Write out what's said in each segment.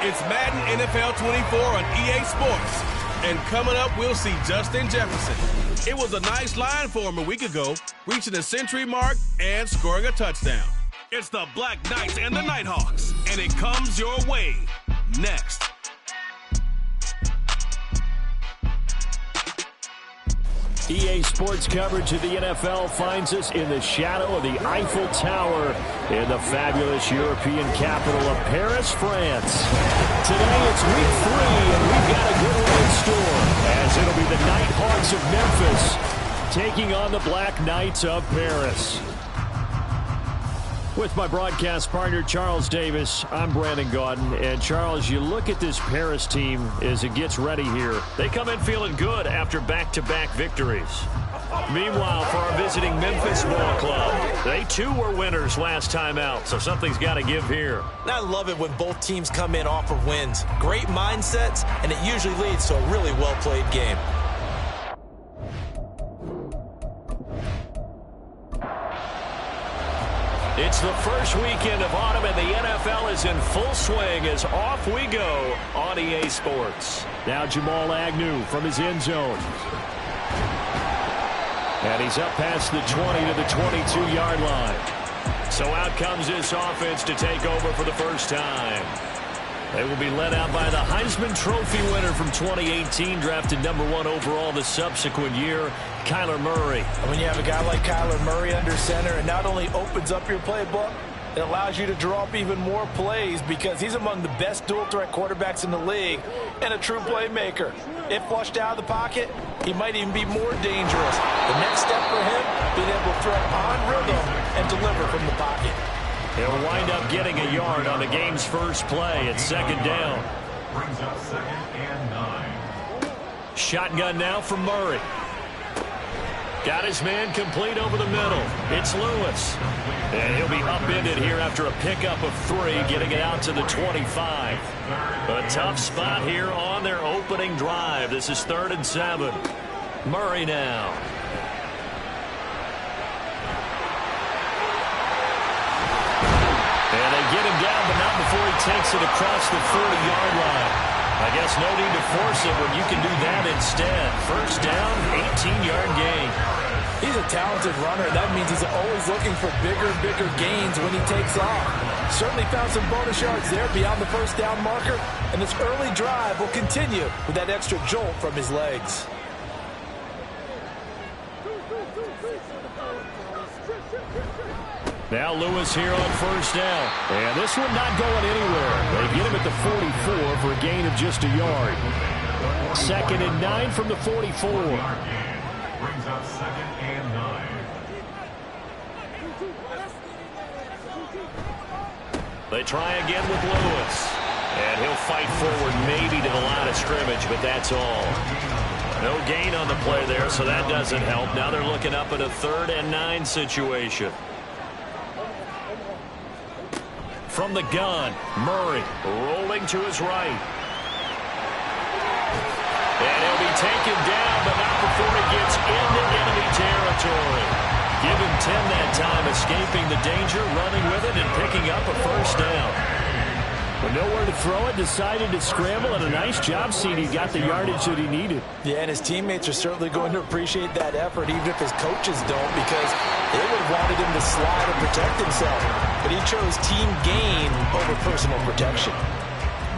It's Madden NFL 24 on EA Sports. And coming up, we'll see Justin Jefferson. It was a nice line for him a week ago, reaching the century mark and scoring a touchdown. It's the Black Knights and the Nighthawks, and it comes your way next. EA Sports coverage of the NFL finds us in the shadow of the Eiffel Tower in the fabulous European capital of Paris, France. Today it's week 3, and we've got a good one in store, as it'll be the Nighthawks of Memphis taking on the Black Knights of Paris. With my broadcast partner, Charles Davis, I'm Brandon Gaudin. And, Charles, you look at this Paris team as it gets ready here. They come in feeling good after back-to-back victories. Meanwhile, for our visiting Memphis ball club, they too were winners last time out, so something's got to give here. I love it when both teams come in off of wins. Great mindsets, and it usually leads to a really well-played game. It's the first weekend of autumn, and the NFL is in full swing as off we go on EA Sports. Now Jamal Agnew from his end zone. And he's up past the 20 to the 22-yard line. So out comes this offense to take over for the first time. They will be led out by the Heisman Trophy winner from 2018, drafted #1 overall the subsequent year, Kyler Murray. And when you have a guy like Kyler Murray under center, it not only opens up your playbook, it allows you to draw up even more plays because he's among the best dual-threat quarterbacks in the league and a true playmaker. If flushed out of the pocket, he might even be more dangerous. The next step for him, being able to throw on rhythm and deliver from the pocket. He'll wind up getting a yard on the game's first play. It's second down. Brings up 2nd and 9. Shotgun now from Murray. Got his man complete over the middle. It's Lewis. And he'll be upended here after a pickup of 3, getting it out to the 25. A tough spot here on their opening drive. This is 3rd and 7. Murray now. And they get him down, but not before he takes it across the 40-yard line. I guess no need to force it when you can do that instead. First down, 18-yard gain. He's a talented runner. That means he's always looking for bigger and bigger gains when he takes off. Certainly found some bonus yards there beyond the first down marker, and this early drive will continue with that extra jolt from his legs. Now Lewis here on first down. And this one not going anywhere. They get him at the 44 for a gain of just a yard. 2nd and 9 from the 44. Brings up 2nd and 9. They try again with Lewis. And he'll fight forward maybe to the line of scrimmage, but that's all. No gain on the play there, so that doesn't help. Now they're looking up at a 3rd and 9 situation. From the gun, Murray rolling to his right. And he'll be taken down, but not before he gets into enemy territory. Give him 10 that time, escaping the danger, running with it, and picking up a first down. But nowhere to throw it, decided to scramble, and a nice job seeing he got the yardage that he needed. Yeah, and his teammates are certainly going to appreciate that effort, even if his coaches don't, because they would have wanted him to slide and protect himself. But he chose team gain over personal protection.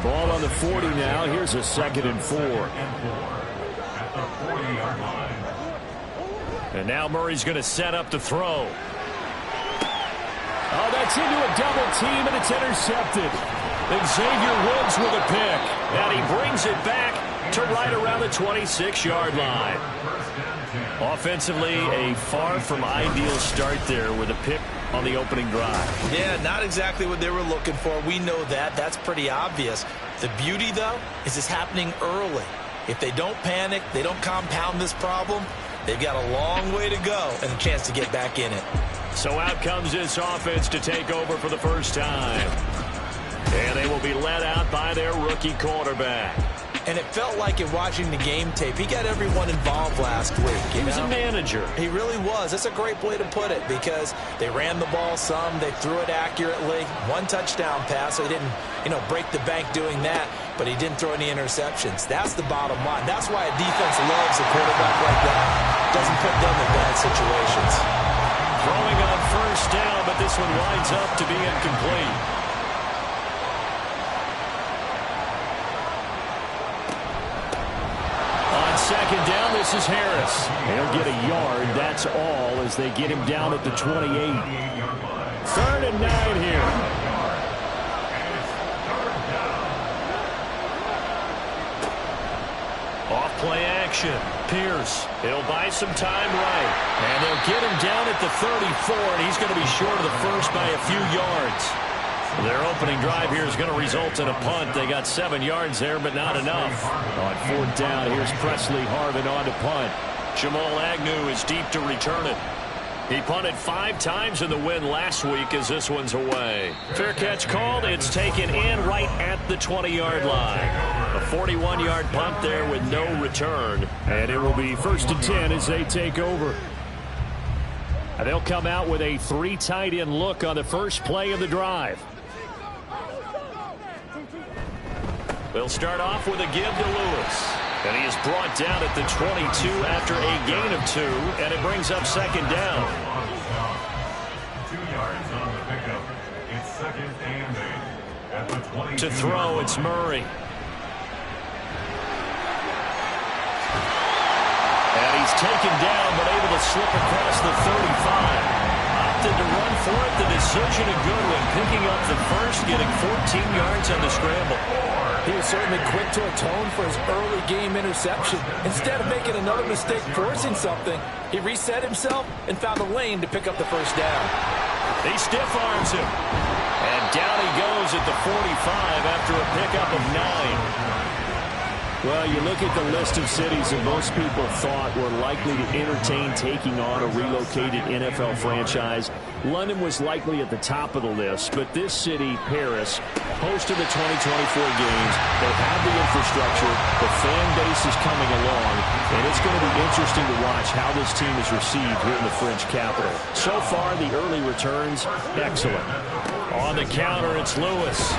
Ball on the 40 now. Here's a 2nd and 4. At the 40-yard line. And now Murray's going to set up the throw. Oh, that's into a double team, and it's intercepted. Xavier Woods with a pick. And he brings it back to right around the 26-yard line. Offensively, a far from ideal start there with a pick on the opening drive. Yeah, not exactly what they were looking for. We know that. That's pretty obvious. The beauty, though, is it's happening early. If they don't panic, they don't compound this problem, they've got a long way to go and a chance to get back in it. So out comes this offense to take over for the first time. And they will be led out by their rookie quarterback. And it felt like in watching the game tape, he got everyone involved last week. He was a manager. He really was. That's a great way to put it because they ran the ball some, they threw it accurately. One touchdown pass, so he didn't, break the bank doing that, but he didn't throw any interceptions. That's the bottom line. That's why a defense loves a quarterback like that. Doesn't put them in bad situations. Throwing on first down, but this one winds up to be incomplete. Second down, this is Harris. He'll get a yard, that's all, as they get him down at the 28. 3rd and 9 here. Off play action. Pierce. He'll buy some time right. And they'll get him down at the 34, and he's going to be short of the first by a few yards. Their opening drive here is going to result in a punt. They got 7 yards there, but not enough. On 4th down, here's Presley Harvin on to punt. Jamal Agnew is deep to return it. He punted 5 times in the win last week as this one's away. Fair catch called. It's taken in right at the 20-yard line. A 41-yard punt there with no return. And it will be 1st and 10 as they take over. And they'll come out with a 3 tight end look on the first play of the drive. They'll start off with a give to Lewis. And he is brought down at the 22 after a gain of 2, and it brings up 2nd down. 2 yards on the pickup. It's 2nd and 8 at the 22. To throw, it's Murray. And he's taken down, but able to slip across the 35. Opted to run for it. The decision a good one. Picking up the first, getting 14 yards on the scramble. He was certainly quick to atone for his early game interception. Instead of making another mistake forcing something, he reset himself and found a lane to pick up the first down. He stiff arms him. And down he goes at the 45 after a pickup of 9. Well, you look at the list of cities that most people thought were likely to entertain taking on a relocated NFL franchise. London was likely at the top of the list, but this city, Paris, hosted the 2024 games. They have the infrastructure. The fan base is coming along, and it's going to be interesting to watch how this team is received here in the French capital. So far, the early returns, excellent. On the counter, it's Lewis.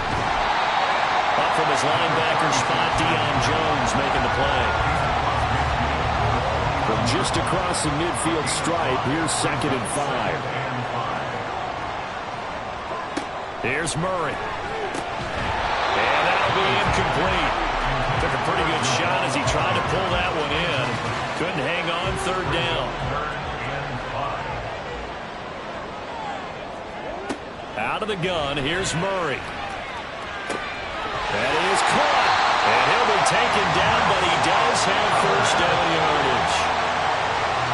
Up from his linebacker spot, Deion Jones making the play. From just across the midfield stripe, here's 2nd and 5. Here's Murray. And that'll be incomplete. Took a pretty good shot as he tried to pull that one in. Couldn't hang on, 3rd down. Out of the gun, here's Murray. That is caught. And he'll be taken down, but he does have first down yardage.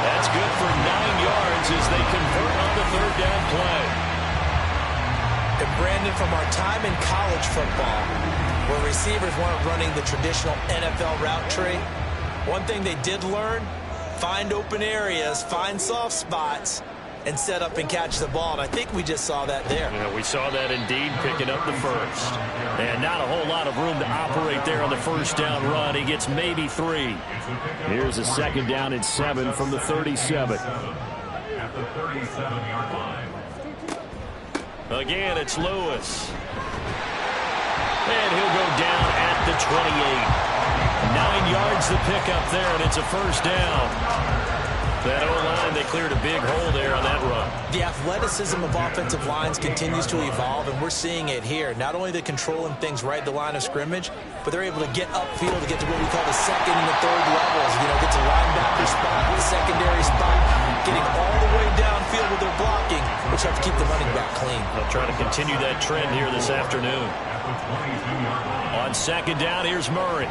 That's good for 9 yards as they convert on the 3rd down play. And Brandon, from our time in college football, where receivers weren't running the traditional NFL route tree, one thing they did learn, find open areas, find soft spots, and set up and catch the ball. And I think we just saw that there. Yeah, we saw that indeed, picking up the first. And not a whole lot of room to operate there on the first down run. He gets maybe 3. Here's a 2nd down and 7 from the 37. At the 37-yard line. Again, it's Lewis. And he'll go down at the 28. 9 yards to pick up there, and it's a first down. That O-line, they cleared a big hole there on that run. The athleticism of offensive lines continues to evolve, and we're seeing it here. Not only they're controlling things right at the line of scrimmage, but they're able to get upfield to get to what we call the 2nd and the 3rd levels. Get to linebacker spot, the secondary spot, getting all the way downfield with their blocking, which have to keep the running back clean. They'll try to continue that trend here this afternoon. On 2nd down, here's Murray.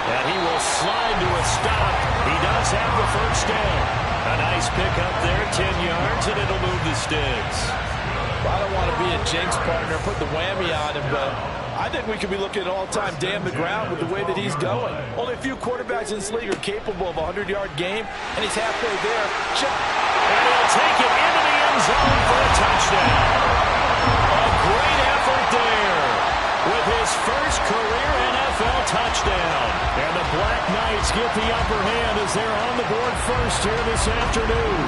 And he will slide to a stop. He does have the first down. A nice pickup there, 10 yards, and it'll move the sticks. Well, I don't want to be a jinx partner, put the whammy on him, but I think we could be looking at all-time damn the ground with the way that he's going. Only a few quarterbacks in this league are capable of a 100-yard game, and he's halfway there. And he'll take it into the end zone for a touchdown. A great effort there. first career NFL touchdown. And the Black Knights get the upper hand as they're on the board first here this afternoon.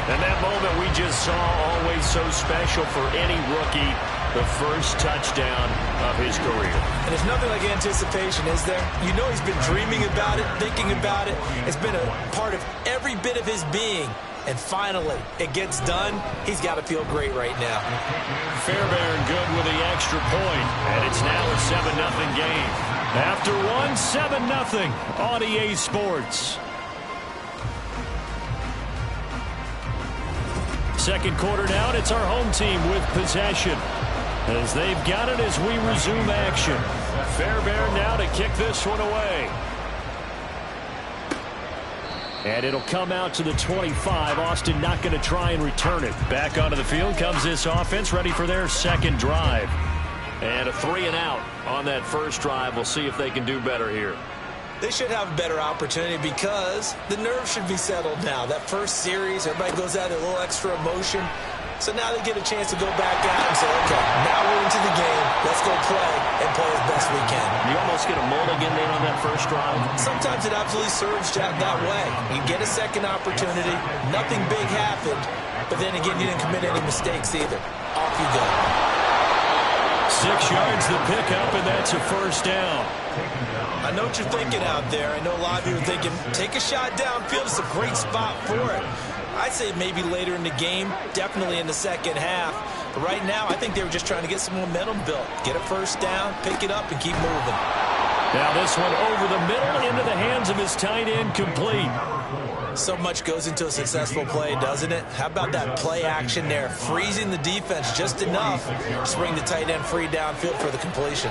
And that moment we just saw, always so special for any rookie, the first touchdown of his career. And there's nothing like anticipation, is there? You know he's been dreaming about it, thinking about it. It's been a part of every bit of his being. And finally, it gets done. He's got to feel great right now. Fairbairn good with the extra point. And it's now a 7-0 game. After one, 7-0 on EA Sports. Second quarter now, and it's our home team with possession, as they've got it as we resume action. Fairbairn now to kick this one away. And it'll come out to the 25. Austin not going to try and return it. Back onto the field comes this offense, ready for their second drive. And a 3-and-out on that first drive. We'll see if they can do better here. They should have a better opportunity because the nerves should be settled now. That first series, everybody goes out with a little extra emotion. So now they get a chance to go back out and say, okay, now we're into the game. Let's go play and play as best we can. You almost get a mulligan then on that first drive. Sometimes it absolutely serves Jack that way. You get a second opportunity. Nothing big happened. But then again, you didn't commit any mistakes either. Off you go. 6 yards the pickup, and that's a first down. I know what you're thinking out there. I know a lot of you are thinking, take a shot downfield. It's a great spot for it. I'd say maybe later in the game, definitely in the second half. But right now, I think they were just trying to get some momentum built. Get a first down, pick it up, and keep moving. Now this one over the middle into the hands of his tight end, complete. So much goes into a successful play, doesn't it? How about that play action there? Freezing the defense just enough to bring the tight end free downfield for the completion.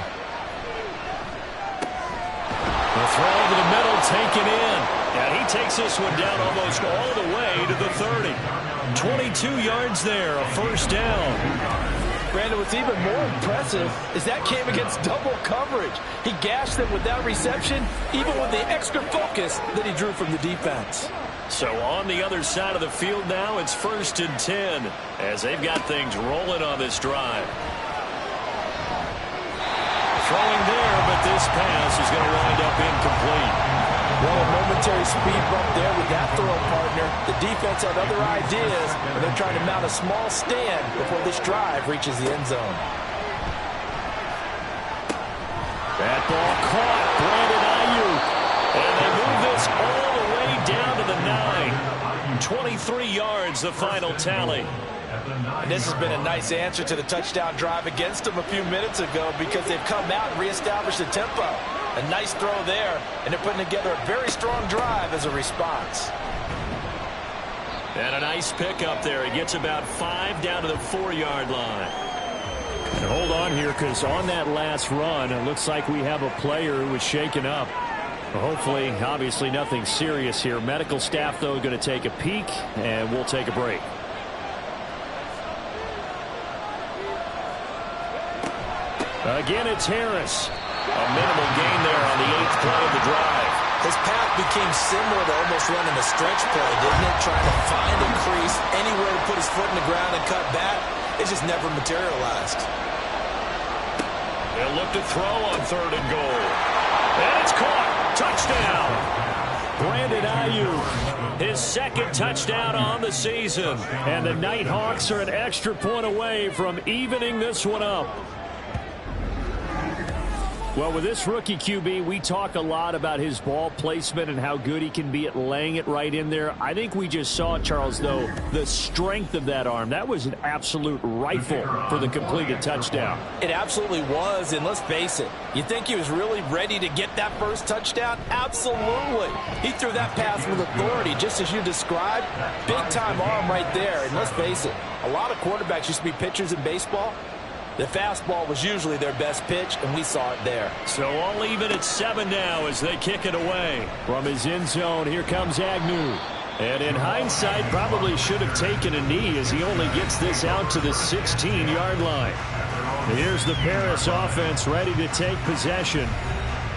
The throw over the middle, taken in. And he takes this one down almost all the way to the 30. 22 yards there, a first down. Brandon, what's even more impressive is that came against double coverage. He gashed them with that reception, even with the extra focus that he drew from the defense. So on the other side of the field now, it's 1st and 10 as they've got things rolling on this drive. Throwing there, but this pass is going to wind up incomplete. Well, a momentary speed bump there with that throw partner. The defense had other ideas, and they're trying to mount a small stand before this drive reaches the end zone. That ball caught. Brandon Ayuk. And they move this all the way down to the 9. 23 yards, the final tally. And this has been a nice answer to the touchdown drive against them a few minutes ago because they've come out and reestablished the tempo. A nice throw there, and they're putting together a very strong drive as a response. And a nice pickup there. He gets about 5 down to the 4-yard line. And hold on here, because on that last run, it looks like we have a player who was shaken up. Hopefully, obviously nothing serious here. Medical staff, though, going to take a peek, and we'll take a break. Again, it's Harris. A minimal gain there on the 8th play of the drive. His path became similar to almost running a stretch play, didn't it? Trying to find a crease, anywhere to put his foot in the ground and cut back. It just never materialized. They'll look to throw on 3rd and goal. And it's caught. Touchdown. Brandon Ayuk, his 2nd touchdown on the season. And the Nighthawks are an extra point away from evening this one up. Well, with this rookie QB, we talk a lot about his ball placement and how good he can be at laying it right in there. I think we just saw, Charles, though, the strength of that arm. That was an absolute rifle for the completed touchdown. It absolutely was, and let's face it, you think he was really ready to get that first touchdown? Absolutely. He threw that pass with authority, just as you described. Big-time arm right there, and let's face it, a lot of quarterbacks used to be pitchers in baseball. The fastball was usually their best pitch, and we saw it there. So all even at 7 now as they kick it away. From his end zone, here comes Agnew. And in hindsight, probably should have taken a knee as he only gets this out to the 16-yard line. And here's the Paris offense ready to take possession.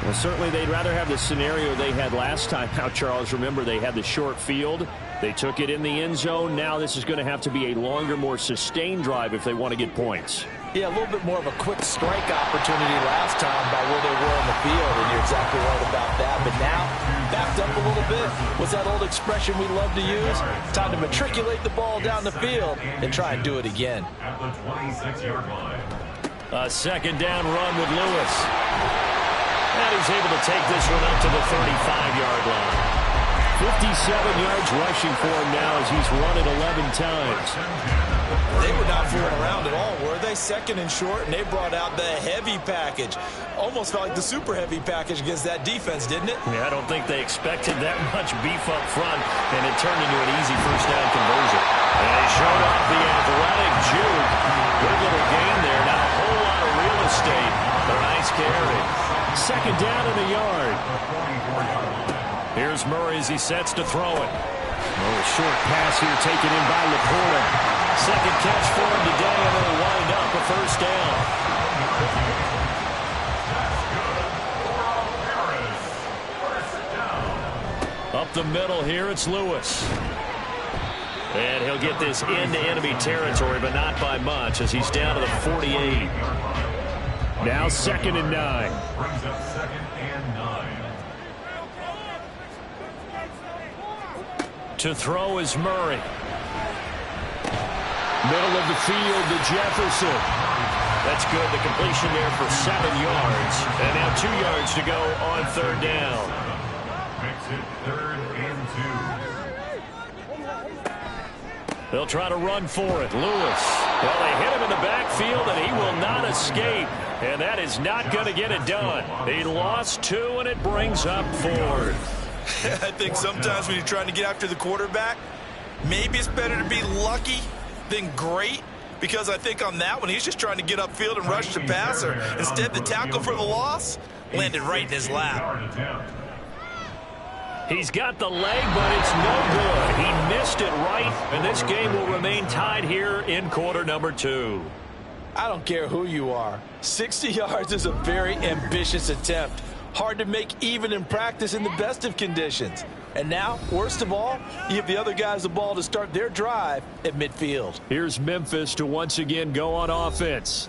Well, certainly they'd rather have the scenario they had last time. Now, Charles, remember, they had the short field. They took it in the end zone. Now this is going to have to be a longer, more sustained drive if they want to get points. Yeah, a little bit more of a quick strike opportunity last time by where they were on the field, and you're exactly right about that. But now, backed up a little bit. What's that old expression we love to use? Time to matriculate the ball down the field and try and do it again. At the 26-yard line. A second down run with Lewis. And he's able to take this one up to the 35-yard line. 57 yards rushing for him now as he's run it 11 times. They were not fooling around at all, were they? Second and short, and they brought out the heavy package. Almost felt like the super heavy package against that defense, didn't it? Yeah, I don't think they expected that much beef up front, and it turned into an easy first down conversion. And they showed off the athletic juke. Good little gain there. Not a whole lot of real estate, but a nice carry. Second down and a yard. Here's Murray as he sets to throw it. A short pass here taken in by Laporta. Second catch for him today, and it'll wind up a first down. Up the middle here, it's Lewis. And he'll get this into enemy territory, but not by much, as he's down to the 48. Now 2nd and 9. Brings up 2nd and 9. To throw is Murray. Middle of the field to Jefferson. That's good. The completion there for 7 yards. And now 2 yards to go on 3rd down. Makes it 3rd and 2. They'll try to run for it. Lewis. Well, they hit him in the backfield, and he will not escape. And that is not going to get it done. He lost 2, and it brings up 4th. I think sometimes when you're trying to get after the quarterback, maybe it's better to be lucky than great, because I think on that one, he's just trying to get upfield and rush the passer. Instead, the tackle for the loss landed right in his lap. He's got the leg, but it's no good. He missed it right, and this game will remain tied here in quarter number 2. I don't care who you are. 60 yards is a very ambitious attempt. Hard to make even in practice in the best of conditions. And now, worst of all, you give the other guys the ball to start their drive at midfield. Here's Memphis to once again go on offense.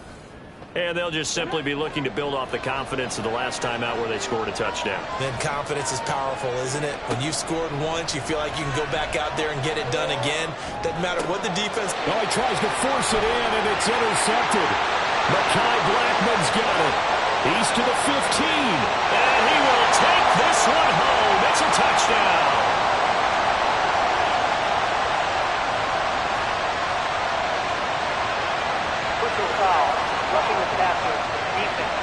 And they'll just simply be looking to build off the confidence of the last time out where they scored a touchdown. Then confidence is powerful, isn't it? When you've scored once, you feel like you can go back out there and get it done again. Doesn't matter what the defense... Oh, he tries to force it in, and it's intercepted. Mekhi Blackman's got it. He's to the 15. And he will take this one home. It's a touchdown. Personal foul. Roughing the passer. Defense.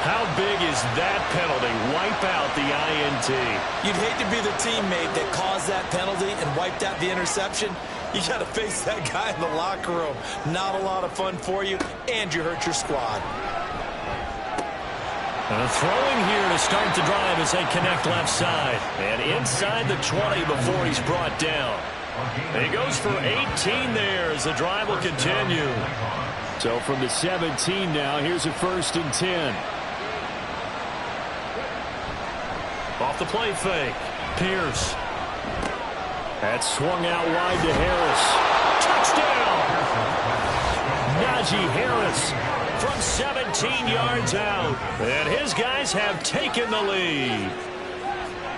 How big is that penalty? Wipe out the INT. You'd hate to be the teammate that caused that penalty and wiped out the interception. You got to face that guy in the locker room. Not a lot of fun for you, and you hurt your squad. Throwing here to start the drive as they connect left side. And inside the 20 before he's brought down. And he goes for 18 there as the drive will continue. So from the 17 now, here's a 1st and 10. Off the play fake. Pierce. That's swung out wide to Harris. Touchdown! Najee Harris from 17 yards out. And his guys have taken the lead.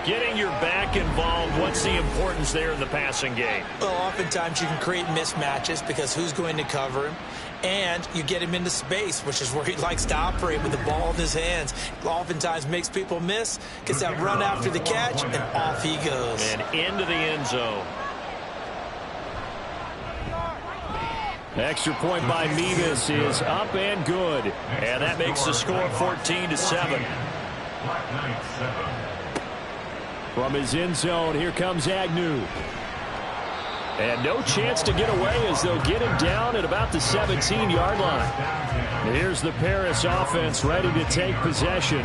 Getting your back involved, what's the importance there in the passing game? Well, oftentimes you can create mismatches because who's going to cover him? And you get him into space, which is where he likes to operate with the ball in his hands. Oftentimes makes people miss, gets that run after the catch, and off he goes. And into the end zone. Extra point by Mevis is up and good. And that makes the score 14-7. From his end zone, here comes Agnew. And no chance to get away as they'll get him down at about the 17-yard line. Here's the Paris offense ready to take possession.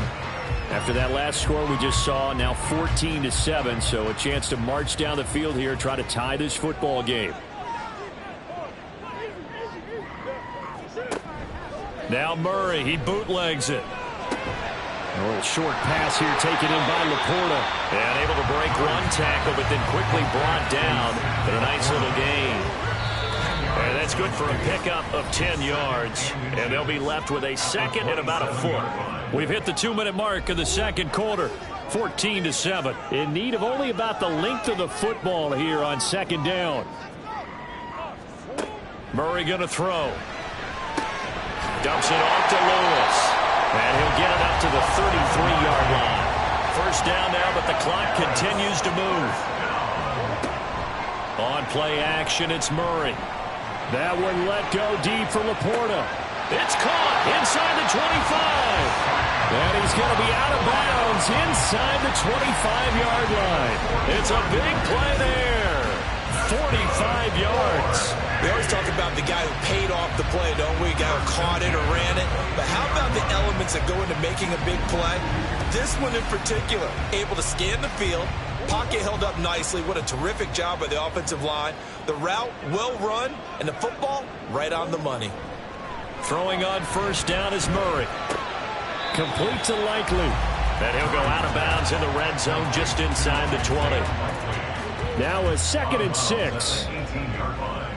After that last score we just saw, now 14-7, so a chance to march down the field here, try to tie this football game. Now Murray, he bootlegs it. A little short pass here taken in by Laporta. And able to break one tackle, but then quickly brought down. But a nice little gain. That's good for a pickup of 10 yards. And they'll be left with a second and about a foot. We've hit the 2-minute mark of the second quarter. 14-7. In need of only about the length of the football here on second down. Murray going to throw. Dumps it off to Lewis. And he'll get it up to the 33-yard line. First down now, but the clock continues to move. On play action, it's Murray. That one let go deep for Laporta. It's caught inside the 25. And he's going to be out of bounds inside the 25-yard line. It's a big play there. 45 yards. We always talk about the guy who paid off the play, don't we? The guy who caught it or ran it. But how about the elements that go into making a big play? This one in particular, able to scan the field, pocket held up nicely. What a terrific job by the offensive line. The route, well run, and the football, right on the money. Throwing on first down is Murray. Complete to Likely. And he'll go out of bounds in the red zone just inside the 20. Now a 2nd and 6. 18-yard line.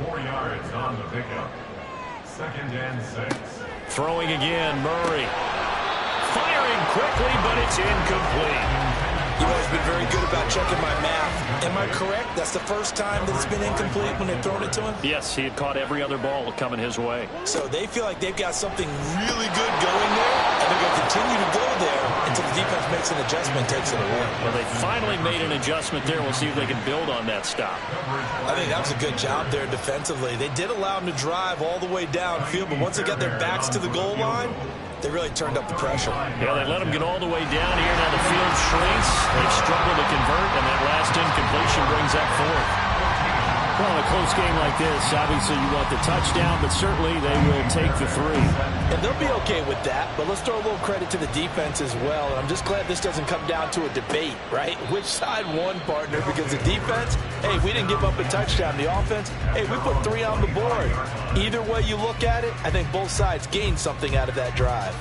4 yards on the pickup. 2nd and 6. Throwing again, Murray. Firing quickly, but it's incomplete. You've always been very good about checking my math. Am I correct? That's the first time that it's been incomplete when they've thrown it to him? Yes, he had caught every other ball coming his way. So they feel like they've got something really good going there, and they're going to continue to go there until the defense makes an adjustment, takes it away. Well, they finally made an adjustment there. We'll see if they can build on that stop. I think that was a good job there defensively. They did allow them to drive all the way downfield, but once they got their backs to the goal line, they really turned up the pressure. Yeah, they let them get all the way down here. Now the field shrinks. They struggle to convert, and that last incompletion brings up 4th. Well, in a close game like this, obviously you want the touchdown, but certainly they will take the 3. And they'll be okay with that, but let's throw a little credit to the defense as well. And I'm just glad this doesn't come down to a debate, right? Which side won, partner? Because the defense, hey, we didn't give up a touchdown. The offense, hey, we put 3 on the board. Either way you look at it, I think both sides gained something out of that drive.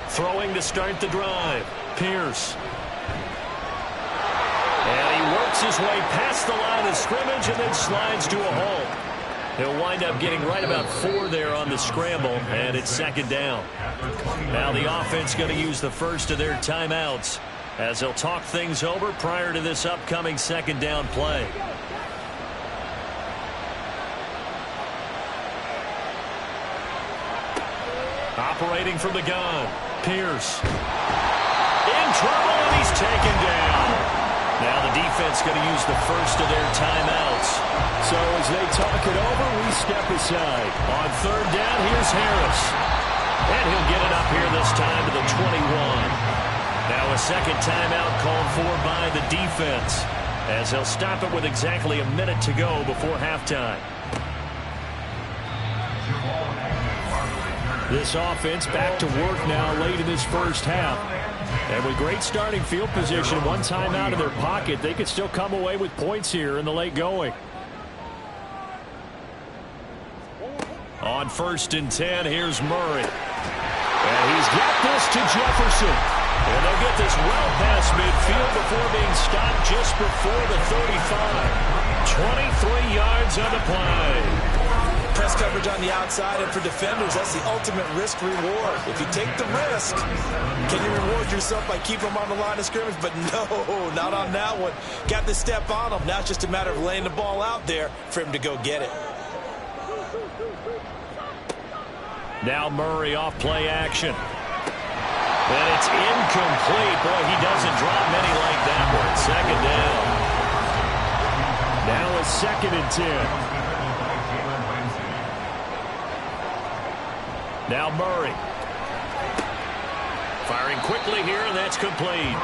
Throwing to start the drive. Pierce. And he works his way past the line of scrimmage and then slides to a halt. He'll wind up getting right about 4 there on the scramble, and it's 2nd down. Now the offense going to use the first of their timeouts as they'll talk things over prior to this upcoming 2nd down play. Operating from the gun. Pierce. In trouble, and he's taken down. Now the defense going to use the first of their timeouts. So as they talk it over, we step aside. On 3rd down, here's Harris. And he'll get it up here this time to the 21. Now a 2nd timeout called for by the defense, as they'll stop it with exactly a minute to go before halftime. This offense back to work now late in this first half. And with great starting field position, one timeout in their pocket, they could still come away with points here in the late going. On 1st and 10, here's Murray. And he's got this to Jefferson. And they'll get this well past midfield before being stopped just before the 35. 23 yards on the play. Press coverage on the outside, and for defenders, that's the ultimate risk-reward. If you take the risk, can you reward yourself by keeping them on the line of scrimmage? But no, not on that one. Got the step on them. Now it's just a matter of laying the ball out there for him to go get it. Now Murray off play action. And it's incomplete. Boy, he doesn't drop many like that one. 2nd down. Now a 2nd and 10. Now Murray. Firing quickly here, and that's complete.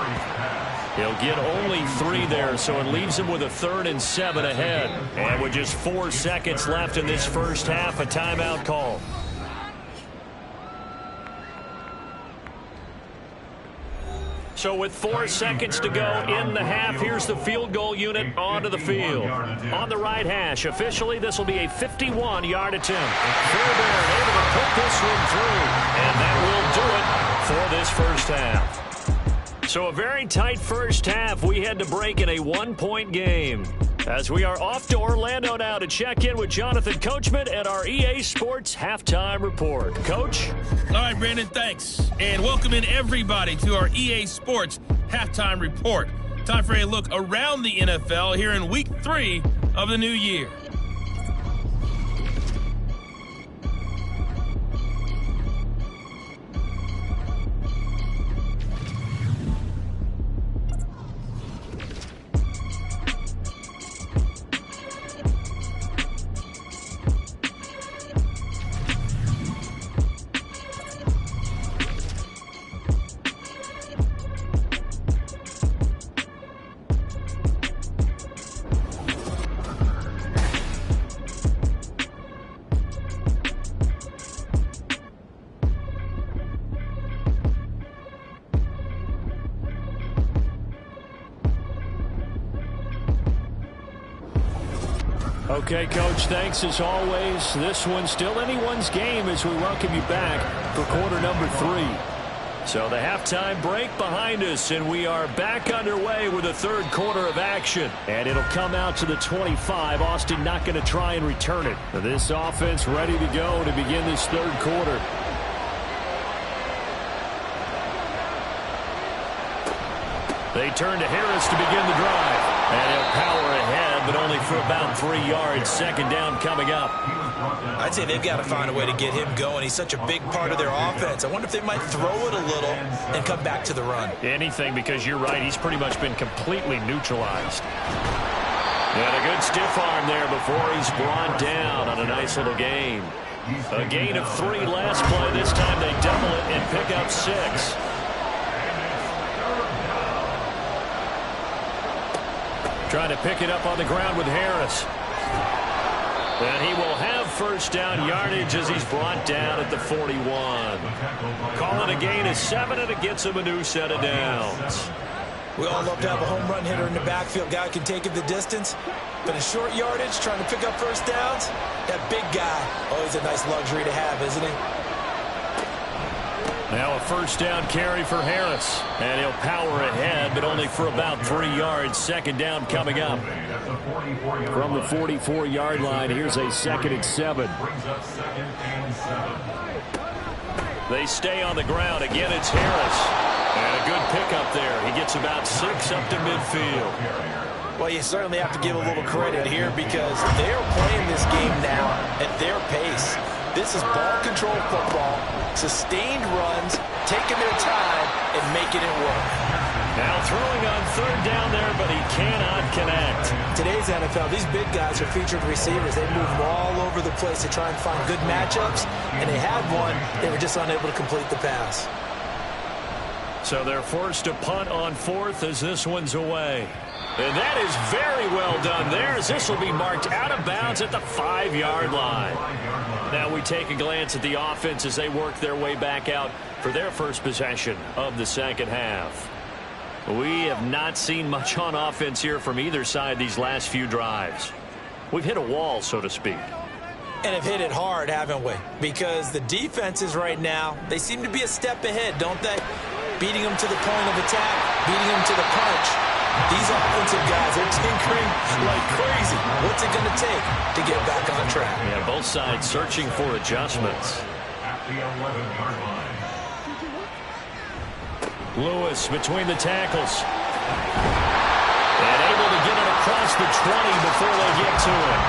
He'll get only 3 there, so it leaves him with a 3rd and 7 ahead. And with just 4 seconds left in this first half, a timeout call. So with 4 seconds to go in the half, here's the field goal unit onto the field. On the right hash, officially this will be a 51-yard attempt. Fairbairn able to put this one through, and that will do it for this first half. So a very tight first half. We had to break in a one-point game. As we are off to Orlando now to check in with Jonathan Coachman and our EA Sports Halftime Report. Coach? All right, Brandon, thanks. And welcome in everybody to our EA Sports Halftime Report. Time for a look around the NFL here in Week 3 of the new year. Okay, Coach, thanks as always. This one's still anyone's game as we welcome you back for quarter number 3. So the halftime break behind us, and we are back underway with the third quarter of action. And it'll come out to the 25. Austin not going to try and return it. This offense ready to go to begin this third quarter. They turn to Harris to begin the drive. And he'll power ahead, but only for about 3 yards. Second down coming up. I'd say they've got to find a way to get him going. He's such a big part of their offense. I wonder if they might throw it a little and come back to the run. Anything, because you're right. He's pretty much been completely neutralized. And a good stiff arm there before he's brought down on a nice little gain. A gain of 3 last play. This time they double it and pick up 6. Trying to pick it up on the ground with Harris. And he will have first down yardage as he's brought down at the 41. Call it a gain of 7, and it gets him a new set of downs. We all love to have a home run hitter in the backfield. Guy can take it the distance. But in short yardage, trying to pick up first downs, that big guy, always a nice luxury to have, isn't he? Now a first down carry for Harris. And he'll power ahead, but only for about 3 yards. Second down coming up. From the 44-yard line, here's a 2nd and 7. They stay on the ground. Again, it's Harris. And a good pickup there. He gets about 6 up to midfield. Well, you certainly have to give a little credit here because they're playing this game now at their pace. This is ball control football, sustained runs, taking their time, and making it work. Now throwing on third down there, but he cannot connect. Today's NFL, these big guys are featured receivers. They move all over the place to try and find good matchups, and they had one. They were just unable to complete the pass. So they're forced to punt on 4th as this one's away. And that is very well done there as this will be marked out of bounds at the 5-yard line. Now we take a glance at the offense as they work their way back out for their first possession of the second half. We have not seen much on offense here from either side these last few drives. We've hit a wall, so to speak. And have hit it hard, haven't we? Because the defenses right now, they seem to be a step ahead, don't they? Beating them to the point of attack, beating them to the punch. These offensive guys are tinkering like crazy. What's it going to take to get back on track? Yeah, both sides searching for adjustments. At the 11-yard line. Lewis between the tackles. And able to get it across the 20 before they get to it.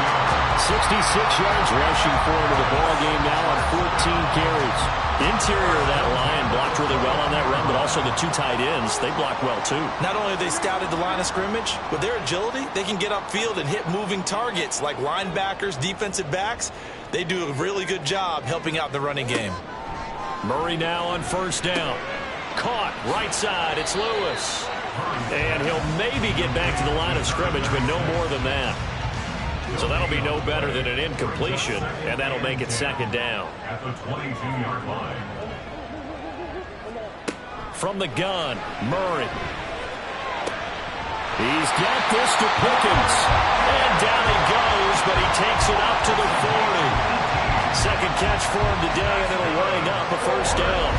66 yards rushing for him to the ball game now on 14 carries. Interior of that line blocked really well on that run, but also the 2 tight ends, they blocked well too. Not only have they scouted the line of scrimmage, with their agility, they can get upfield and hit moving targets like linebackers, defensive backs. They do a really good job helping out the running game. Murray now on first down. Caught right side, it's Lewis. And he'll maybe get back to the line of scrimmage, but no more than that. So that'll be no better than an incompletion, and that'll make it second down. At the 22-yard line. From the gun, Murray. He's got this to Pickens. And down he goes, but he takes it up to the 40. Second catch for him today, and it'll wind up a first down.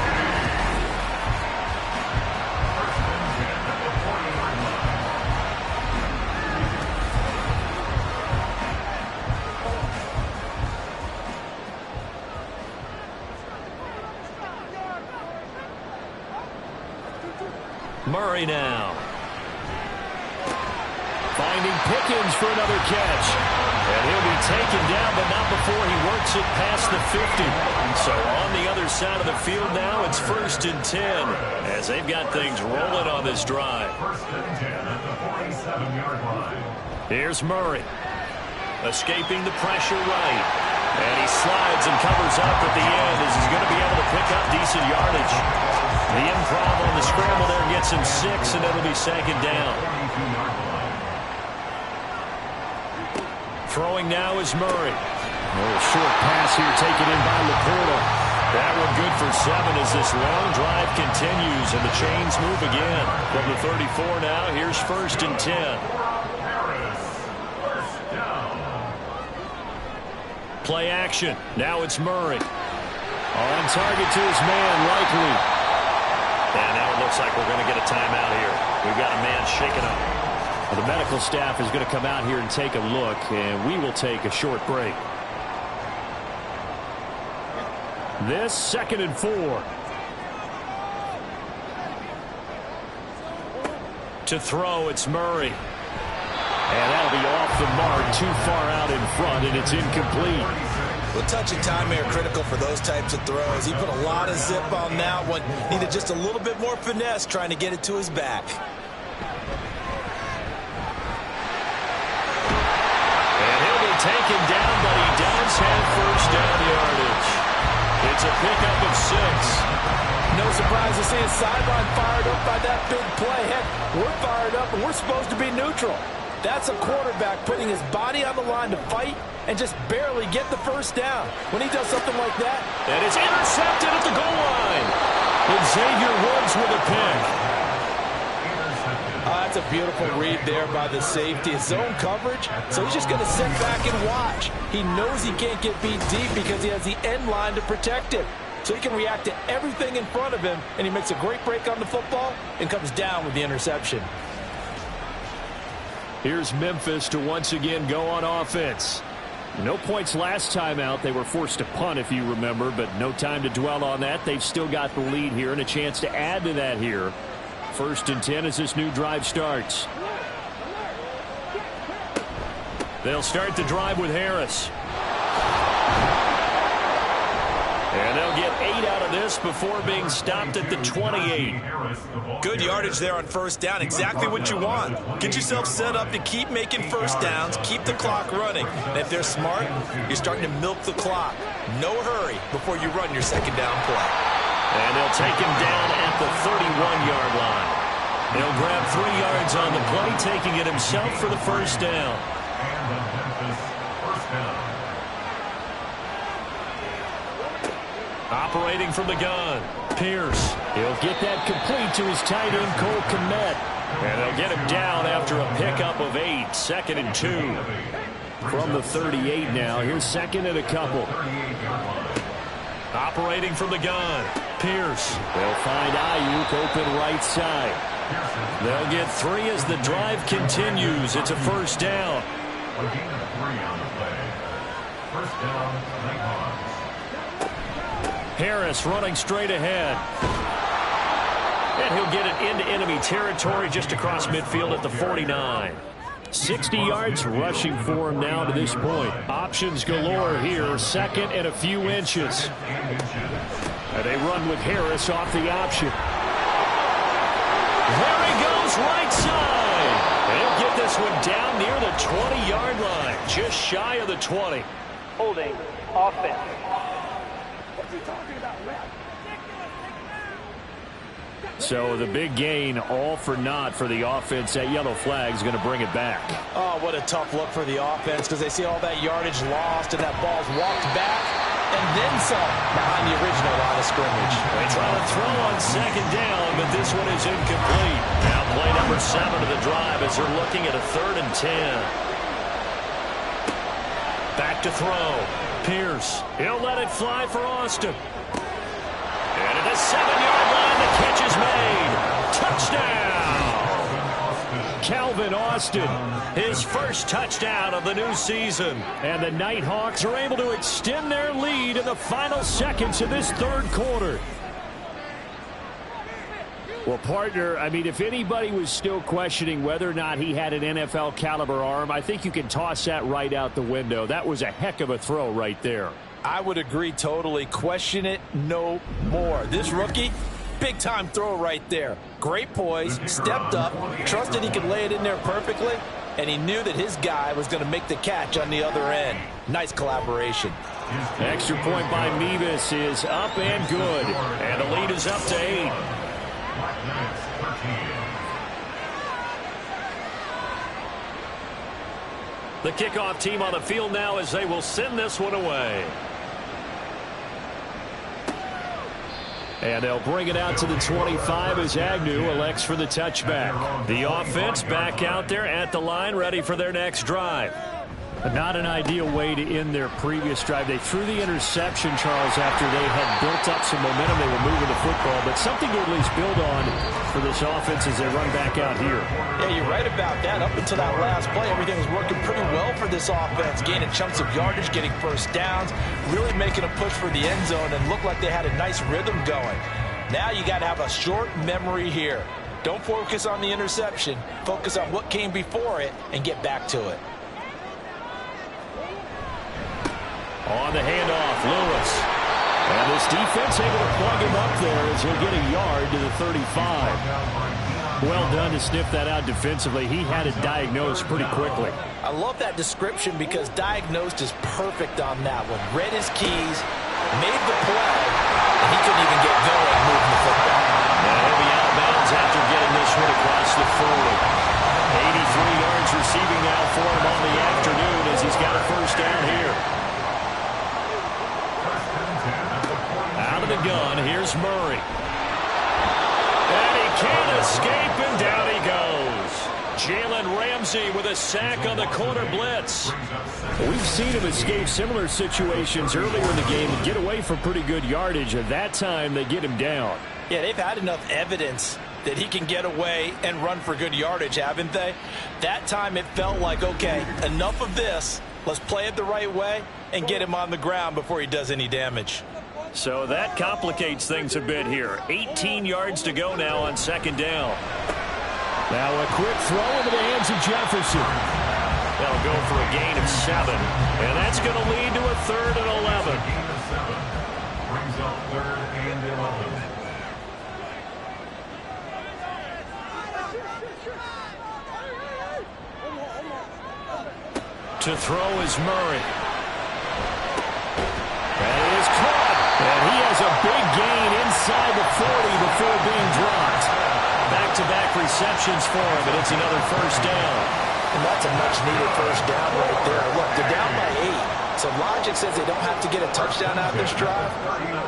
Murray now. Finding Pickens for another catch. And he'll be taken down, but not before he works it past the 50. So on the other side of the field now, it's 1st and 10 as they've got things rolling on this drive. 1st and 10 at the 47-yard line. Here's Murray. Escaping the pressure right. And he slides and covers up at the end as he's going to be able to pick up decent yardage. The improv on the scramble there gets him 6, and it'll be 2nd down. Throwing now is Murray. A little short pass here taken in by Laporta. That one good for 7 as this long drive continues, and the chains move again. From the 34 now, here's 1st and 10. Play action. Now it's Murray. On target to his man, likely. And now it looks like we're going to get a timeout here. We've got a man shaken up. Well, the medical staff is going to come out here and take a look, and we will take a short break. This 2nd and 4. To throw, it's Murray. And that'll be off the mark, too far out in front, and it's incomplete. Well, touch and time are critical for those types of throws. He put a lot of zip on that one. Needed just a little bit more finesse trying to get it to his back. And he'll be taken down, but he does have 1st down yardage. It's a pickup of 6. No surprise to see his sideline fired up by that big play. Heck, we're fired up, and we're supposed to be neutral. That's a quarterback putting his body on the line to fight and just barely get the 1st down. When he does something like that, and it's intercepted at the goal line. And Xavier Woods with a pick. That's a beautiful read there by the safety. His zone coverage, so he's just going to sit back and watch. He knows he can't get beat deep because he has the end line to protect him. So he can react to everything in front of him, and he makes a great break on the football and comes down with the interception. Here's Memphis to once again go on offense. No points last time out. They were forced to punt, if you remember, but no time to dwell on that. They've still got the lead here and a chance to add to that here. 1st and 10 as this new drive starts. They'll start the drive with Harris. And they'll get 8 out of this before being stopped at the 28. Good yardage there on 1st down. Exactly what you want. Get yourself set up to keep making 1st downs, keep the clock running. And if they're smart, you're starting to milk the clock. No hurry before you run your 2nd down play. And they'll take him down at the 31-yard line. He'll grab 3 yards on the play, taking it himself for the 1st down. And the Memphis 1st down. Operating from the gun, Pierce. He'll get that complete to his tight end, Cole Kmet. And they'll get him down after a pickup of 8, 2nd and 2. From the 38 now, here's 2nd and a couple. Operating from the gun, Pierce. They'll find Ayuk open right side. They'll get 3 as the drive continues. It's a 1st down. A gain of 3 on the play. 1st down, Nighthawks. Harris running straight ahead. And he'll get it into enemy territory just across midfield at the 49. 60 yards rushing for him now to this point. Options galore here. 2nd and a few inches. And they run with Harris off the option. There he goes right side. They'll get this one down near the 20-yard line. Just shy of the 20. Holding offense. So the big gain, all for naught for the offense. That yellow flag is going to bring it back. Oh, what a tough look for the offense because they see all that yardage lost and that ball's walked back and then some behind the original line of scrimmage. They try to throw on 2nd down, but this one is incomplete. Now play number 7 of the drive as they're looking at a 3rd and 10. Back to throw. Pierce. He'll let it fly for Austin. And at the 7-yard line, the catch is made. Touchdown! Calvin Austin, his first touchdown of the new season. And the Nighthawks are able to extend their lead in the final seconds of this 3rd quarter. Well, partner, I mean, if anybody was still questioning whether or not he had an NFL caliber arm, I think you can toss that right out the window. That was a heck of a throw right there. I would agree totally. Question it no more. This rookie, big time throw right there. Great poise, stepped up, trusted he could lay it in there perfectly, and he knew that his guy was going to make the catch on the other end. Nice collaboration. Extra point by Mevis is up and good. And the lead is up to 8. The kickoff team on the field now as they will send this one away. And they'll bring it out to the 25 as Agnew elects for the touchback. The offense back out there at the line, ready for their next drive. But not an ideal way to end their previous drive. They threw the interception, Charles, after they had built up some momentum. They were moving the football, but something to at least build on for this offense as they run back out here. Yeah, you're right about that. Up until that last play, everything was working pretty well for this offense, gaining chunks of yardage, getting first downs, really making a push for the end zone, and looked like they had a nice rhythm going. Now you got to have a short memory here. Don't focus on the interception. Focus on what came before it and get back to it. On the handoff, Lewis. And this defense able to plug him up there as he'll get a yard to the 35. Well done to sniff that out defensively. He had it diagnosed pretty quickly. I love that description because diagnosed is perfect on that one. Read his keys, made the play, and he couldn't even get going moving the football. And he'll be out of bounds after getting this one across the 40. 83 yards receiving now for him on the afternoon as he's got a first down here. Out of the gun, here's Murray. And he can't escape, and down he goes. Jalen Ramsey with a sack on the corner blitz. We've seen him escape similar situations earlier in the game and get away for pretty good yardage. At that time, they get him down. Yeah, they've had enough evidence that he can get away and run for good yardage, haven't they? That time it felt like, okay, enough of this. Let's play it the right way and get him on the ground before he does any damage. So that complicates things a bit here. 18 yards to go now on second down. Now a quick throw into the hands of Jefferson. They'll go for a gain of 7. And that's going to lead to a 3rd and 11. Brings up 3rd and 11. To throw is Murray. That is caught. And he has a big gain inside the 40 before being dropped. Back-to-back receptions for him, and it's another first down. And that's a much-needed first down right there. Look, they're down by 8. So logic says they don't have to get a touchdown out of this drive.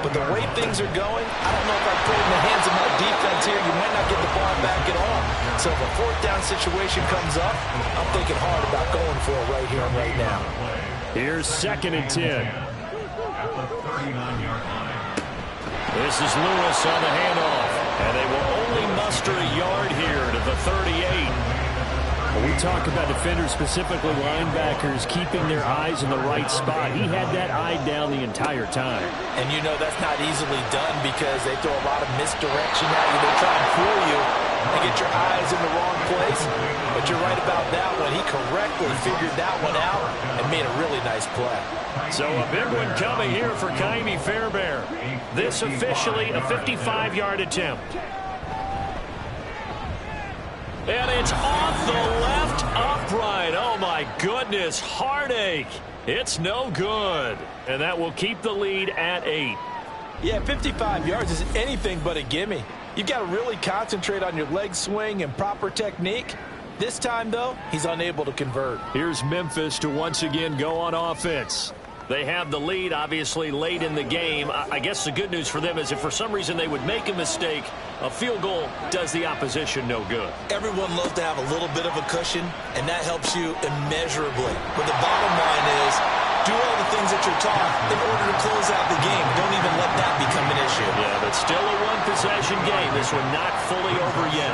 But the way things are going, I don't know if I put it in the hands of my defense here. You might not get the ball back at all. So if a 4th down situation comes up, I'm thinking hard about going for it right here and right now. Here's 2nd and 10. At the 39-yard line. This is Lewis on the handoff. And they will only muster a yard here to the 38. When we talk about defenders, specifically linebackers, keeping their eyes in the right spot, he had that eye down the entire time. And you know that's not easily done because they throw a lot of misdirection at you. They try and fool you and get your eyes in the wrong place. But you're right about that one. He correctly figured that one out and made a really nice play. So a big one coming here for Kaimi Fairbairn. This officially a 55-yard attempt. And it's off the left upright. Oh, my goodness. Heartache. It's no good. And that will keep the lead at 8. Yeah, 55 yards is anything but a gimme. You've got to really concentrate on your leg swing and proper technique. This time, though, he's unable to convert. Here's Memphis to once again go on offense. They have the lead, obviously, late in the game. I guess the good news for them is if for some reason they would make a mistake, a field goal does the opposition no good. Everyone loves to have a little bit of a cushion, and that helps you immeasurably. But the bottom line is, do all the things that you're taught in order to close out the game. Don't even let that become an issue. Yeah, but still a one-possession game. This one not fully over yet.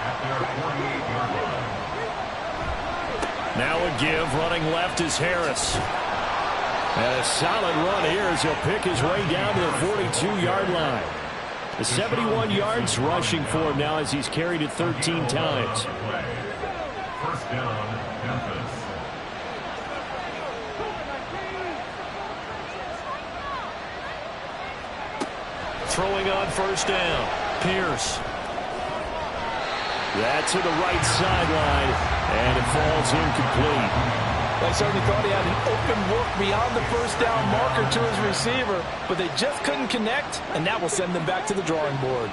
At their 48-yard line. Now a give, running left is Harris. And a solid run here as he'll pick his way down to the 42-yard line. The 71 yards rushing for him now as he's carried it 13 times. First down, Memphis. Throwing on first down. Pierce. That's to the right sideline, and it falls incomplete. I certainly thought he had an open look beyond the first down marker to his receiver, but they just couldn't connect, and that will send them back to the drawing board.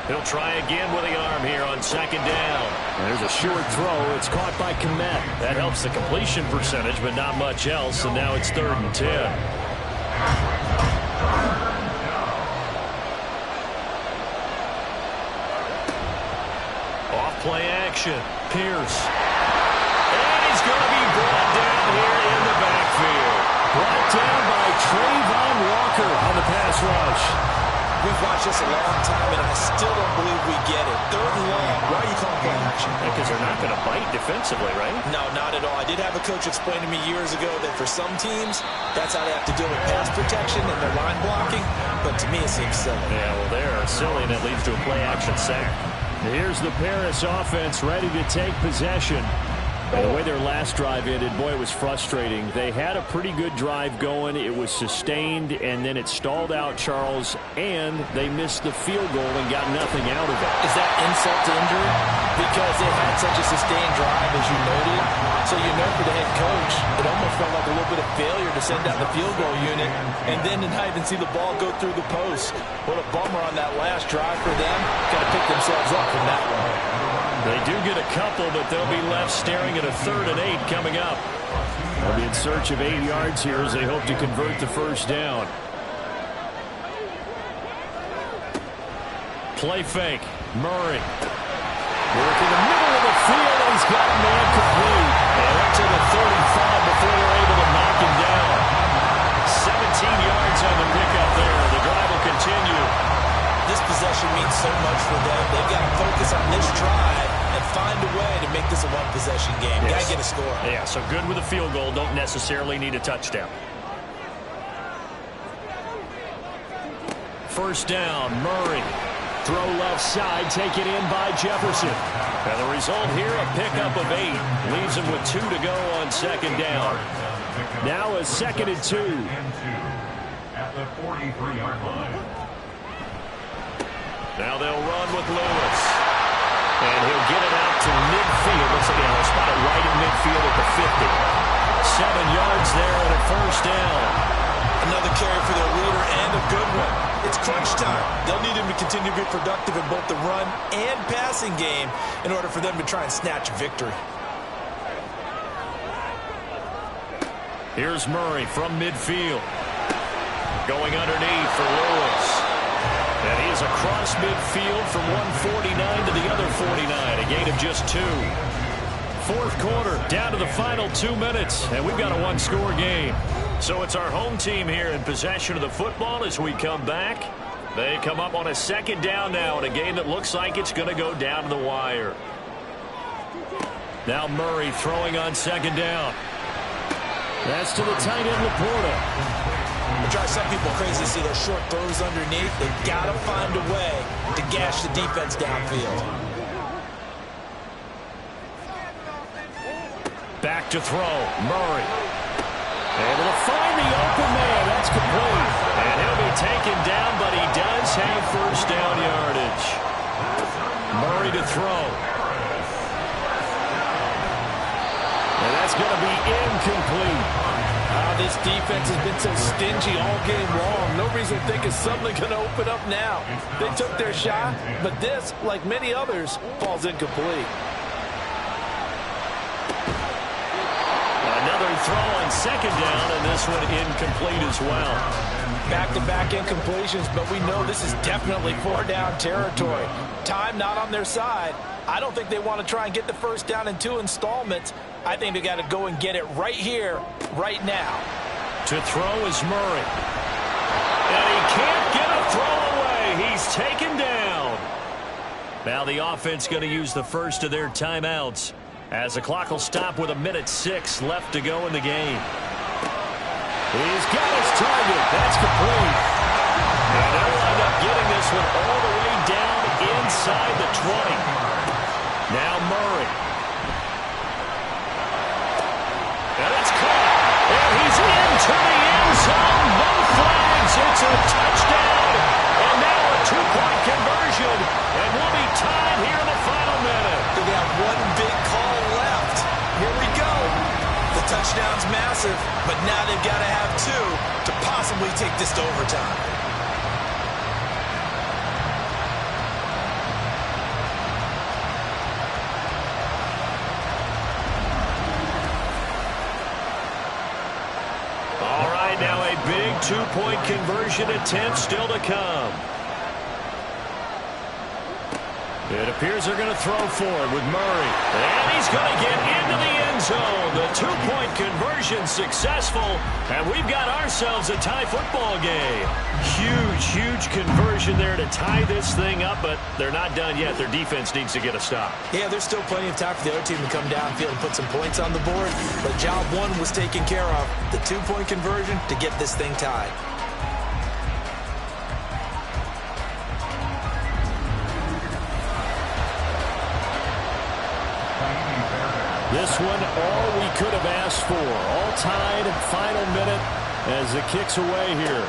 He'll try again with the arm here on second down. There's a short throw. It's caught by Komet. That helps the completion percentage, but not much else, and now it's 3rd and 10. Play action. Pierce. And he's going to be brought down here in the backfield. Brought down by Trayvon Walker on the pass rush. We've watched this a long time, and I still don't believe we get it. 3rd and long. Why are you calling play action? Because they're not going to bite defensively, right? No, not at all. I did have a coach explain to me years ago that for some teams, that's how they have to deal with pass protection and their line blocking. But to me, it seems silly. Yeah, well, they're silly, and it leads to a play action sack. Here's the Paris offense ready to take possession. And the way their last drive ended, boy, it was frustrating. They had a pretty good drive going. It was sustained, and then it stalled out, Charles, and they missed the field goal and got nothing out of it. Is that insult to injury? Because they had such a sustained drive, as you noted. So you know for the head coach, it almost felt like a little bit of failure to send out the field goal unit, and then to not even see the ball go through the post. What a bummer on that last drive for them. Got to pick themselves up from that one. They do get a couple, but they'll be left staring at a 3rd and 8 coming up. They'll be in search of 8 yards here as they hope to convert the first down. Play fake. Murray. Work in the middle of the field, and he's got a man complete. And up to the 35 before they're able to knock him down. 17 yards on the pickup there. The drive will continue. This possession means so much for them. They've got to focus on this drive and find a way to make this a one-possession game. Yes. Got to get a score. Yeah, so good with a field goal. Don't necessarily need a touchdown. First down, Murray. Throw left side, taken in by Jefferson. And the result here, a pickup of 8. Leaves him with 2 to go on second down. Now a 2nd and 2. At the 43-yard line. Now they'll run with Lewis. And he'll get it out to midfield. Looks like they'll spot it right in midfield at the 50. 7 yards there and a first down. Another carry for their leader and a good one. It's crunch time. They'll need him to continue to be productive in both the run and passing game in order for them to try and snatch victory. Here's Murray from midfield. Going underneath for Lewis. And he is across midfield from 149 to the other 49. A gain of just 2. Fourth quarter, down to the final 2 minutes. And we've got a one-score game. So it's our home team here in possession of the football as we come back. They come up on a second down now in a game that looks like it's going to go down to the wire. Now Murray throwing on second down. That's to the tight end, Laporta. It drives some people crazy to see those short throws underneath. They've got to find a way to gash the defense downfield. Back to throw. Murray. Able to find the open man. That's complete. And he'll be taken down, but he does have first down yardage. Murray to throw. And that's going to be incomplete. This defense has been so stingy all game long. No reason to think it's suddenly going to open up now. They took their shot, but this, like many others, falls incomplete. Another throw on second down, and this one incomplete as well. Back-to-back incompletions, but we know this is definitely 4-down territory. Time not on their side. I don't think they want to try and get the first down in 2 installments. I think they got to go and get it right here, right now. To throw is Murray. And he can't get a throw away. He's taken down. Now the offense going to use the first of their timeouts as the clock will stop with 1:06 left to go in the game. He's got his target. That's complete. And they'll end up getting this one all the way down inside the 20. Now Murray. And it's caught. And he's into the end zone. No flags. It's a touchdown. And now a two-point conversion. And we'll be tied here in the final minute. They got one big call left. Here we go. The touchdown's massive, but now they've got to have two to possibly take this to overtime. All right, now a big two-point conversion attempt still to come. It appears they're going to throw for it with Murray. And he's going to get into the end zone. The two-point conversion successful. And we've got ourselves a tie football game. Huge conversion there to tie this thing up, but they're not done yet. Their defense needs to get a stop. Yeah, there's still plenty of time for the other team to come downfield and put some points on the board. But job one was taken care of. The two-point conversion to get this thing tied. This one, all we could have asked for. All tied, final minute as it kicks away here.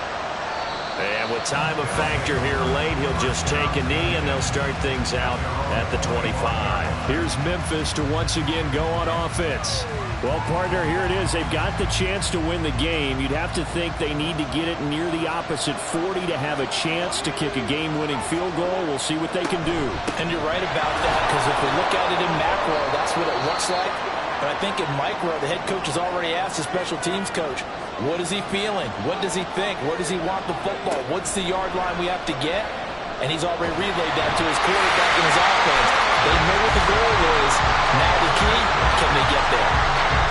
And with time a factor here late, he'll just take a knee and they'll start things out at the 25. Here's Memphis to once again go on offense. Well, partner, here it is. They've got the chance to win the game. You'd have to think they need to get it near the opposite 40 to have a chance to kick a game-winning field goal. We'll see what they can do. And you're right about that, because if we look at it in macro, that's what it looks like. But I think in micro, the head coach has already asked the special teams coach, what is he feeling? What does he think? Where does he want the football? What's the yard line we have to get? And he's already relayed that to his quarterback and his offense. They know what the goal is. Now the key, can they get there?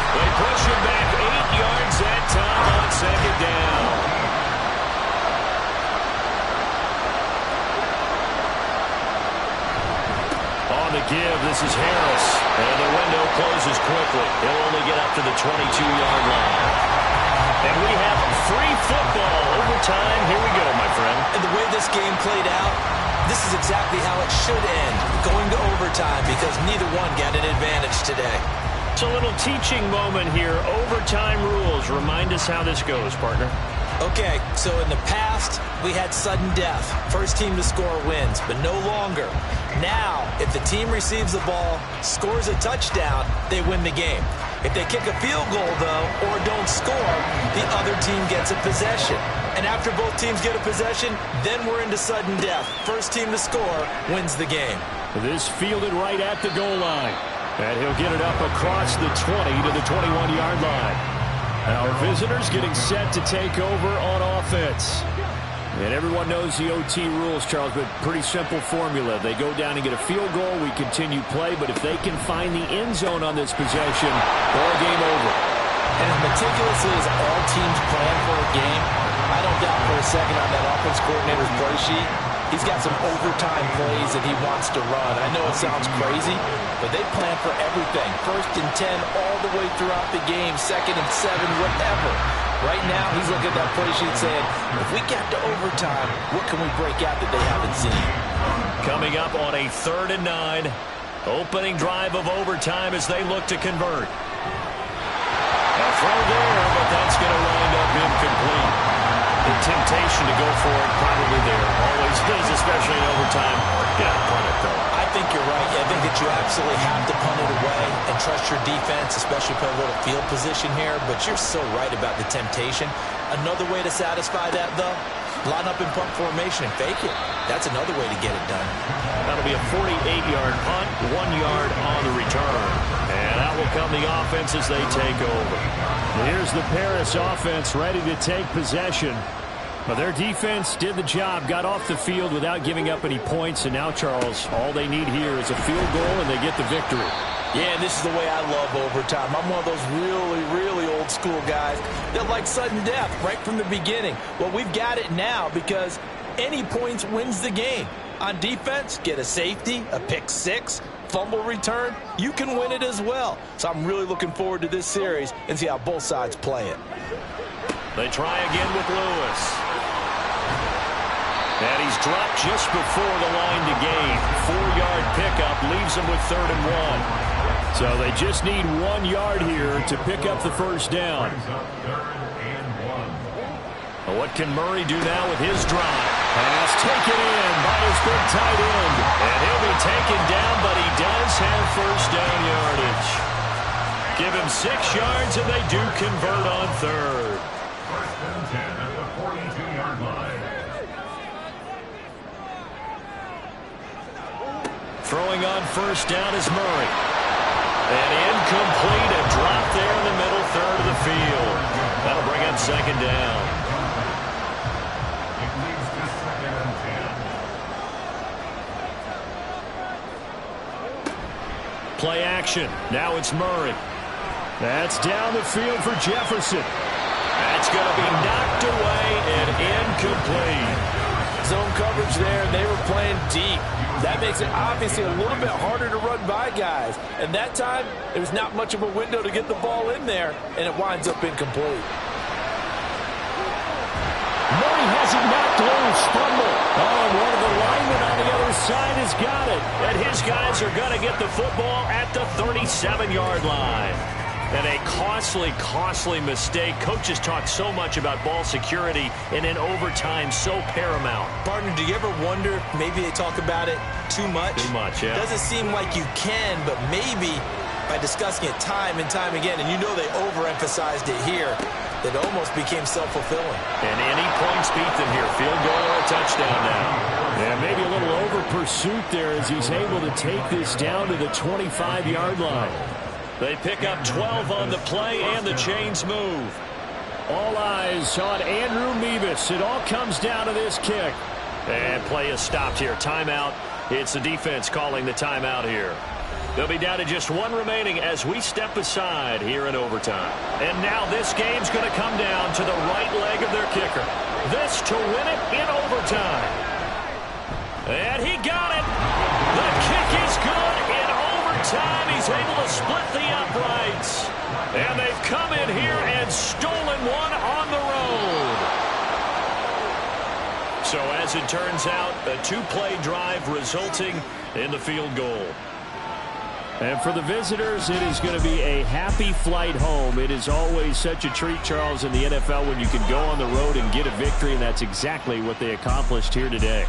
They push him back 8 yards that time on second down. On the give, this is Harris. And the window closes quickly. He'll only get up to the 22-yard line. And we have free football overtime. Here we go, my friend. And the way this game played out, this is exactly how it should end, going to overtime, because neither one got an advantage today. It's a little teaching moment here. Overtime rules. Remind us how this goes, partner. Okay, so in the past, we had sudden death. First team to score wins, but no longer. Now, if the team receives the ball, scores a touchdown, they win the game. If they kick a field goal, though, or don't score, the other team gets a possession. And after both teams get a possession, then we're into sudden death. First team to score wins the game. This fielded right at the goal line. And he'll get it up across the 20 to the 21-yard line. Our visitors getting set to take over on offense. And everyone knows the OT rules, Charles, but pretty simple formula. They go down and get a field goal, we continue play, but if they can find the end zone on this possession, ball game over. And as meticulously as all teams plan for a game, I don't doubt for a second on that offense coordinator's play sheet, he's got some overtime plays that he wants to run. I know it sounds crazy, but they plan for everything. 1st and 10 all the way throughout the game, 2nd and 7, whatever. Right now, he's looking at that play sheet saying, if we get to overtime, what can we break out that they haven't seen? Coming up on a 3rd and 9, opening drive of overtime as they look to convert. A throw there, but that's going to wind up incomplete. The temptation to go for it probably there. Always is, especially in overtime. Yeah, punt it, though. I think you're right. I think that you absolutely have to punt it away and trust your defense, especially play a little field position here. But you're so right about the temptation. Another way to satisfy that, though, line up in punt formation and fake it. That's another way to get it done. That'll be a 48-yard punt, 1 yard on the return. And out will come the offense as they take over. Here's the Paris offense ready to take possession. But their defense did the job, got off the field without giving up any points. And now, Charles, all they need here is a field goal, and they get the victory. Yeah, and this is the way I love overtime. I'm one of those really old school guys that like sudden death right from the beginning. Well, we've got it now because any points wins the game. On defense, get a safety, a pick six, fumble return, you can win it as well. So I'm really looking forward to this series and see how both sides play it. They try again with Lewis. And he's dropped just before the line to gain. 4-yard pickup leaves him with 3rd and 1. So they just need 1 yard here to pick up the first down. What can Murray do now with his drive? Pass taken in by his big tight end. And he'll be taken down, but he does have first down yardage. Give him 6 yards, and they do convert on 3rd. First and 10 at the 42-yard line. Throwing on first down is Murray. And incomplete, a drop there in the middle third of the field. That'll bring up 2nd down. It leads to 2nd and 10. Play action. Now it's Murray. That's down the field for Jefferson. That's going to be knocked away and incomplete. Zone coverage there, and they were playing deep. That makes it obviously a little bit harder to run by guys. And that time, there was not much of a window to get the ball in there, and it winds up incomplete. Murray has it knocked loose. Fumble. Oh, and one of the linemen on the other side has got it. And his guys are going to get the football at the 37-yard line. And a costly mistake. Coaches talk so much about ball security, and in overtime, so paramount. Partner, do you ever wonder, maybe they talk about it too much? Too much, yeah. Doesn't seem like you can, but maybe by discussing it time and time again, and you know they overemphasized it here, it almost became self-fulfilling. And any points beat them here. Field goal or a touchdown now. Yeah, maybe a little over-pursuit there as he's able to take this down to the 25-yard line. They pick up 12 on the play, and the chains move. All eyes on Andrew Mevis. It all comes down to this kick. And play is stopped here. Timeout. It's the defense calling the timeout here. They'll be down to just 1 remaining as we step aside here in overtime. And now this game's going to come down to the right leg of their kicker. This to win it in overtime. And he got it. The kick is good in overtime. He's able to split the uprights. And they've come in here and stolen one on the road. So as it turns out, a 2-play drive resulting in the field goal. And for the visitors, it is going to be a happy flight home. It is always such a treat, Charles, in the NFL when you can go on the road and get a victory, and that's exactly what they accomplished here today.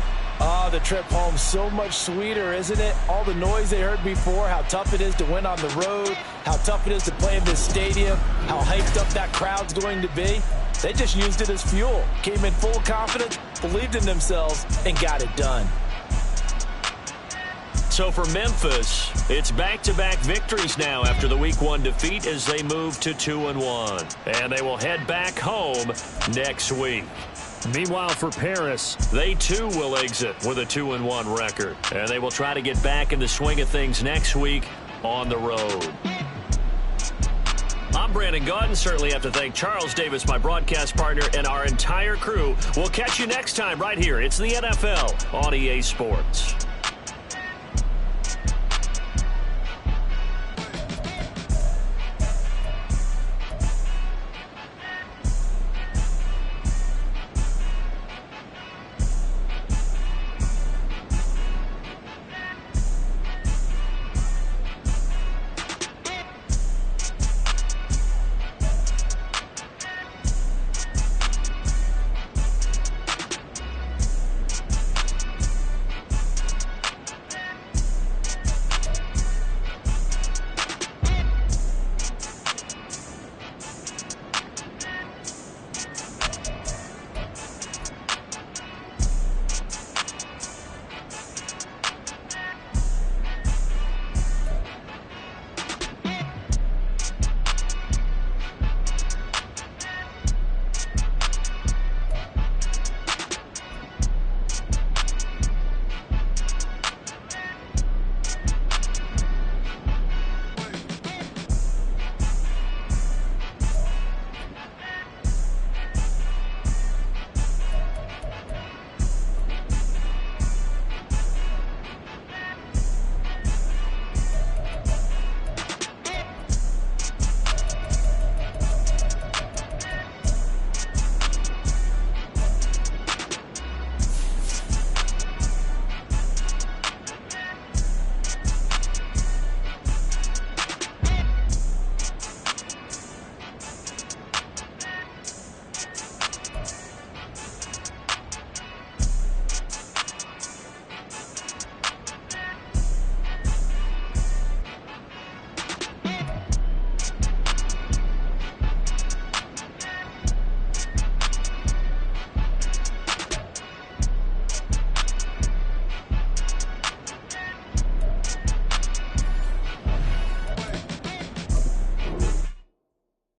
The trip home so much sweeter, isn't it? All the noise they heard before, how tough it is to win on the road, how tough it is to play in this stadium, how hyped up that crowd's going to be. They just used it as fuel, came in full confidence, believed in themselves, and got it done. So for Memphis, it's back-to-back victories now after the Week 1 defeat as they move to 2-1. And they will head back home next week. Meanwhile, for Paris, they too will exit with a 2-1 record. And they will try to get back in the swing of things next week on the road. I'm Brandon Gaudin. Certainly have to thank Charles Davis, my broadcast partner, and our entire crew. We'll catch you next time right here. It's the NFL on EA Sports.